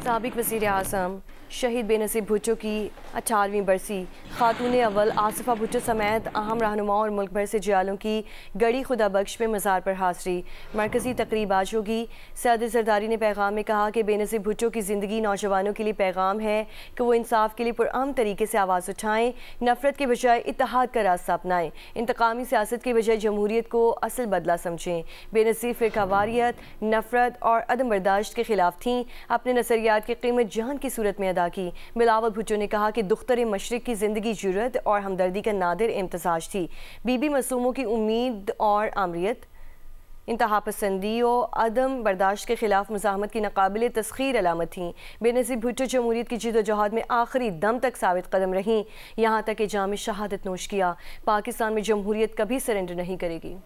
साबिक वज़ीर आज़म शहीद बेनज़ीर भुट्टो की 18वीं बरसी, खातून अव्वल आसिफा भुट्टो समेत अहम रहनुमाओं और मुल्क भर से जियालों की गड़ी खुदा बख्श में मज़ार पर हाज़री। मरकज़ी तकरीब आज होगी। सदर ज़रदारी ने पैगाम में कहा कि बेनज़ीर भुट्टो की ज़िंदगी नौजवानों के लिए पैगाम है कि वो इंसाफ के लिए पुरअमन तरीके से आवाज़ उठाएँ, नफ़रत के बजाय इत्तेहाद का रास्ता अपनाएँ, इंतकामी सियासत के बजाय जमहूरियत को असल बदला समझें। बेनज़ीर फ़िरकावारियत, नफ़रत और अदम बर्दाश्त के खिलाफ थीं। अपने नज़रियात की कीमत जान की सूरत में अदा की। बिलावल भुट्टो ने कहा कि दुख्तर मशरिक की ज़िंदगी जुर्रत और हमदर्दी का नादिर इम्तज़ाज थी। बीबी मासूमों की उम्मीद और आमरीत, इंतहा पसंदी और अदम बर्दाश्त के खिलाफ मुज़ाहमत की नाकाबिल तस्खीर अलामत थी। बेनज़ीर भुट्टो जमहूरियत की जिद्दोजहद में आखिरी दम तक साबित कदम रहीं, यहाँ तक कि जाम शहादत नोश किया। पाकिस्तान में जमहूरियत कभी सरेंडर नहीं करेगी।